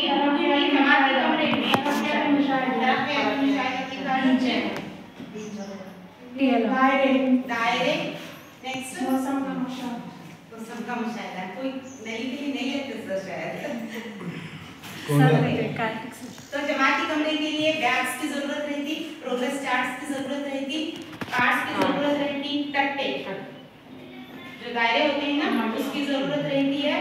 जमाती कमरे में दायरे। नेक्स्ट मौसम का मुशाहिदा। कोई नई के लिए नहीं है तो शायद तो जमाती कमरे के लिए बैग्स की जरूरत रहती, प्रोग्रेस चार्ट्स की जरूरत रहती, कार्ड्स की जरूरत रहती, टट्टे जो दायरे होते हैं ना उसकी जरूरत रहती है,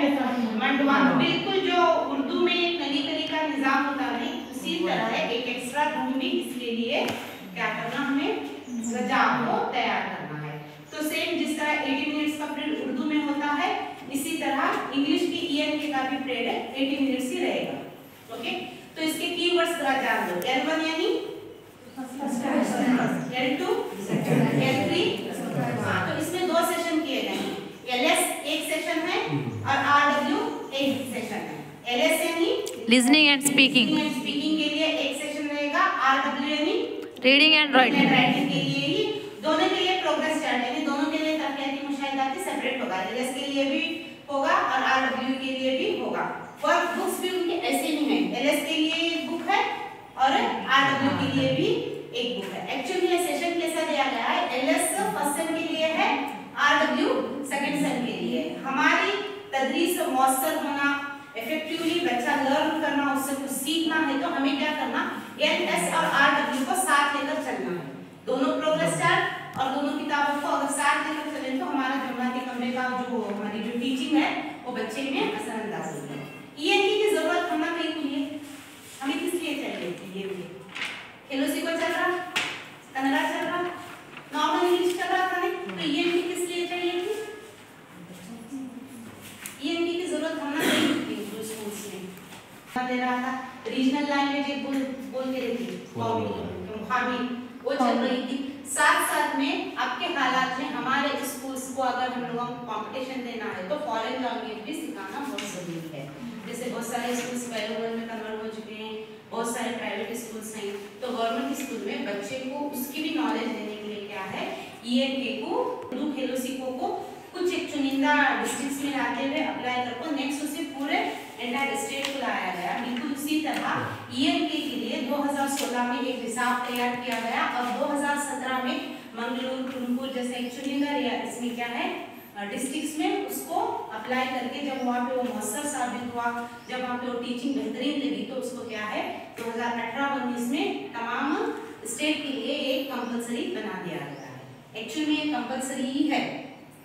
मंडवान बिल्कुल जो उर्दू में नली कली का निजाम होता है उसी तरह एक एक्स्ट्रा रूम भी इसके लिए क्या करना, हमें रजा को तैयार करना है। तो सेम जिस तरह 80 मिनट्स का पीरियड उर्दू में होता है इसी तरह इंग्लिश की ईएनके का भी पीरियड 80 मिनट्स ही रहेगा। ओके, तो इसके कीवर्ड्स जरा जान लो। L1 यानी L2 L3, तो इसमें 2 सेशन किए गए हैं। LS एक सेशन है और RW एक सेशन है। LS यानी लिसनिंग एंड स्पीकिंग के लिए एक सेशन रहेगा, RW यानी रीडिंग एंड राइटिंग के लिए ही, दोनों के लिए प्रोग्रेस चार्ट यानी दोनों के लिए तरक्याती मुशाहिदाती सेपरेट होगा। LS के लिए भी होगा और RW के लिए भी होगा। वर्क बुक्स भी उनके ऐसे ही हैं, LS के लिए एक बुक है और RW के लिए भी एक बुक है। एक्चुअली ये सेशन कैसा दिया गया है, LS फर्स्ट सेम के लिए है, RW सेकंड सेम के लिए। हमारी तदरीस मौसर होना, इफेक्टिवली बच्चा लर्न करना, उससे कुछ सीखना है तो हमें क्या करना, LS और RW को साथ लेकर चलना है। दोनों प्रोग्रेस चार्ट और दोनों किताबों को अगर साथ लेकर चलें तो हमारा जमाती कमरे का जो हमारी जो टीचिंग है वो बच्चे में असरअंदाज होगी। ईएनके की जरूरत होना नहीं चाहिए, हमें किस लिए चाहिए ईएनके? खेलोसी को चल रहा, कन्नड़ा चल रहा, नॉर्मल इंग्लिश चल रहा था नहीं, तो ईएनके किस लिए चाहिए थी? ईएनके की जरूरत होना नहीं थी जो स्कूल्स में दे रहा था। रीजनल लैंग्वेज एक बोल के रही थी, वो चल रही थी। साथ साथ में आपके हालात में हमारे स्कूल्स को अगर हम लोगों को कंपटीशन देना है तो फॉरेन लैंग्वेज भी सिखाना बहुत जरूरी है। जैसे बहुत सारे स्कूल्स बाइलिंगुअल में कन्वर्ट हो चुके हैं, बहुत सारे प्राइवेट स्कूल्स हैं, तो गवर्नमेंट स्कूल में बच्चे को उसकी भी नॉलेज देने के लिए क्या है, ईएनके को उर्दू खेलो सीखो को कुछ एक चुनिंदा डिस्ट्रिक्ट्स में लाते हुए अप्लाई करके नेक्स्ट उसे पूरे एंटायर स्टेट को लाया गया। बिल्कुल उसी तरह ईएनके के लिए 2016 में एक हिसाब तैयार किया गया और 2017 में मंगलूर, कुरुमपुर जैसे एक चुनिंदा इसमें क्या है डिस्ट्रिक्ट्स में उसको अप्लाई करके जब वहाँ पे वो मौसर साबित हुआ, जब वहाँ पे वो टीचिंग बेहतरीन लगी तो उसको क्या है 2018-19 में तमाम स्टेट के लिए एक कंपलसरी बना दिया गया है। एक्चुअली में ये कंपलसरी ही है,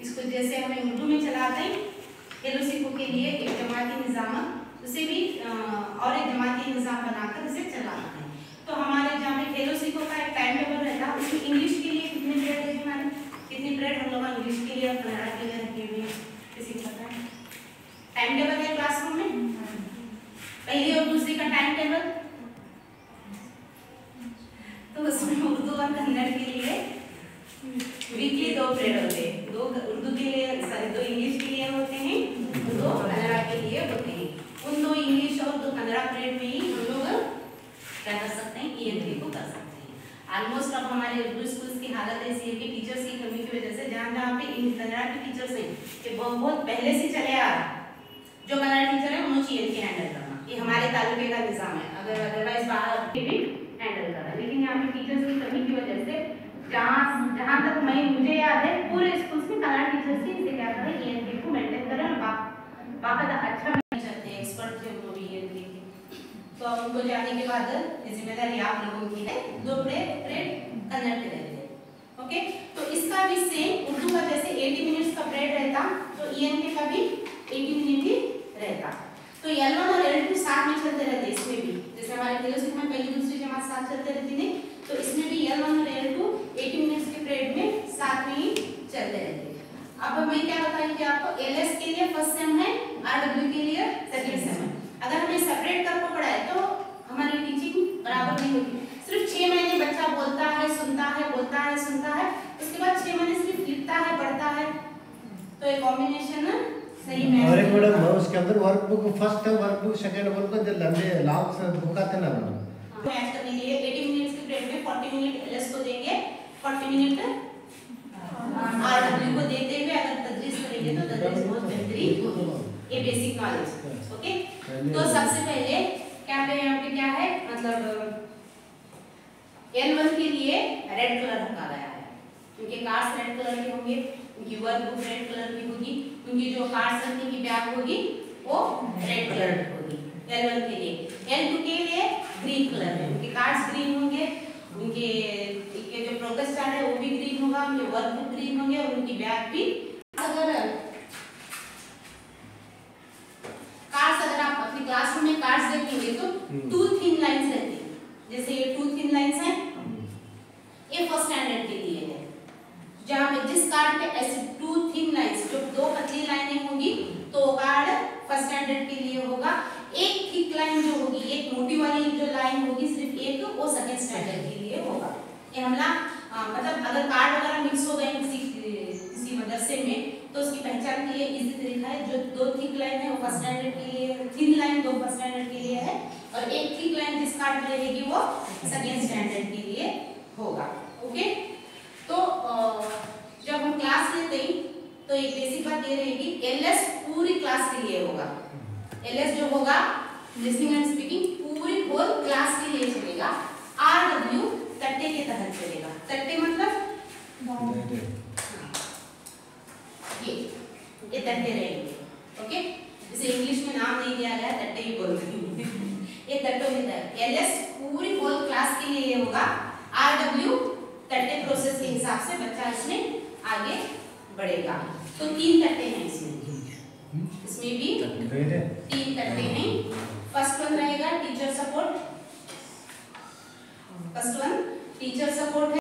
इसको जैसे हमें उर्दू में चलाते हैं खेलो सीखो के लिए एक जमाती निज़ाम, उसे भी और एक जमाती निज़ाम बनाकर इसे चलाना है। तो हमारे जहाँ पे खेलो सीखो का एक टाइम टेबल रहता है, उसमें इंग्लिश के लिए कितने पीरियड है हमारे, कितनी पीरियड हम लोग इंग्लिश के लिए और कन्नड़ा के लिए रखे हुए हैं, किसी को पता है? टाइम टेबल है क्लासरूम में, पहली और दूसरी का टाइम टेबल, तो उसमें उर्दू और कन्नड़ के लिए वीकली 2 पीरियड होते हैं, 2 उर्दू के लिए 2 इंग्लिश के लिए होते हैं, 2 कन्नड़ा के लिए होते हैं। उन 2 इंग्लिश और 2 कन्नड़ा पीरियड में ही हम लोग क्या कर सकते हैं, ईएनके को कर सकते हैं। ऑलमोस्ट अब हमारे उर्दू स्कूल्स की हालत ऐसी है कि टीचर्स की कमी की वजह से जहाँ पे इन कन्नड़ा के टीचर्स हैं कि बहुत पहले से चले आ रहा, जो कन्नड़ा टीचर है उन्होंने ईएनके हैंडल करना, ये हमारे तालुके का निजाम है, अगर अदरवाइज बाहर भी हैंडल करना। लेकिन यहाँ पे टीचर्स की कमी की वजह से जहाँ तक मुझे याद है पूरे स्कूल्स में कन्नड़ा टीचर्स ही इसे क्या करें, ईएनके को मेंटेन करें और बाकायदा अच्छा नहीं चाहते हैं, एक्सपर्ट थे वो भी ईएनके के। तो अब उनको जाने के बाद जिम्मेदारी आप लोगों की है, 2 पीरियड कन्नड़ के रहते हैं। ओके, तो इसका भी सेम उर्दू का जैसे 80 मिनट्स का पीरियड रहता तो ईएनके का भी 80 मिनट ही रहता। तो L1 और L2 साथ में चलते रहते, इसमें भी जैसे हमारे खेलों में पहली दूसरी जमात साथ चलते रहती थी, तो इसमें भी L1 और L2 80 मिनट्स के पीरियड में साथ में ही चलते रहते। अब मैं क्या बताई कि आपको LS के लिए फर्स्ट सेम है, RW के लिए सेकंड सेम है। अगर हमें सेपरेट करना पड़ा है तो हमारी टीचिंग बराबर नहीं होती। सिर्फ 6 महीने बच्चा बोलता है, सुनता है, बोलता है, सुनता है, उसके बाद 6 महीने सिर्फ लिखता है, पढ़ता है, तो ये कॉम्बिनेशन सही में। और एक मैडम उसके अंदर वर्कबुक फर्स्ट है, वर्कबुक सेकंड वर्कबुक जो लंबे लॉन्ग बुक आते हैं ना मैडम, मैच करने के लिए 80 मिनट्स के पीरियड में 40 मिनट LS को देंगे, 40 मिनट RW को देते हुए अगर तदरीस करेंगे तो तदरीस बहुत बेहतरीन होगी। ये बेसिक नॉलेज। ओके, तो सबसे पहले क्या पे यहाँ पे क्या है मतलब L1 के लिए रेड कलर रखा गया है, क्योंकि कार्ड्स रेड कलर के होंगे, उनकी वर्कबुक रेड कलर की होगी, उनकी जो कार्ड्स रखने की बैग होगी वो रेड कलर की होगी L1 के लिए। L2 के लिए ग्रीन कलर है, उनके कार्ड्स ग्रीन होंगे, उनके जो प्रोग्रेस चार्ट है वो भी ग्रीन होगा, उनके वर्कबुक ग्रीन होंगे और उनकी बैग भी। अगर आप अपनी क्लासरूम में कार्ड्स देखेंगे तो 2 थिन लाइंस रहती है, जैसे ये 2 थिन लाइंस हैं, ये फर्स्ट स्टैंडर्ड के लिए है। जहां पे जिस कार्ड पे ऐसे 2 थिन लाइंस जो 2 पतली लाइनें होंगी तो कार्ड फर्स्ट स्टैंडर्ड के लिए होगा। एक थिक लाइन जो होगी, एक मोटी वाली जो लाइन होगी सिर्फ एक, वो सेकंड स्टैंडर्ड के लिए होगा। ये हमला मतलब अगर कार्ड वगैरह मिक्स हो गए किसी मदरसे में तो उसकी पहचान के लिए इजी तरीका है, जो 2 थिक लाइन है वो फर्स्ट स्टैंडर्ड के लिए, थिन लाइन 2 फर्स्ट स्टैंडर्ड के लिए है और एक थिक लाइन जिस कार्ड में रहेगी वो सेकंड स्टैंडर्ड के लिए होगा। ओके, तो जब हम क्लास लेते हैं तो एक बेसिक बात ये रहेगी, एलएस पूरी क्लास के लिए होगा। एलएस जो होगा लिसनिंग एंड स्पीकिंग पूरी होल क्लास के लिए चलेगा। आरडब्ल्यू तट्टे के तहत चलेगा। तट्टे मतलब ये तट्टे रहेंगे। ओके, इसे इंग्लिश में नाम नहीं दिया गया, तट्टे ही बोलते हैं। ये तट्टों के तहत एलएस पूरी होल क्लास के लिए होगा। आरडब्ल्यू तट्टे प्रोसेस के हिसाब से बच्चा इसमें आगे बढ़ेगा। तो 3 तट्टे हैं इसमें भी 3 तट्टे हैं। फर्स्ट वन रहेगा teacher support, first one teacher support है।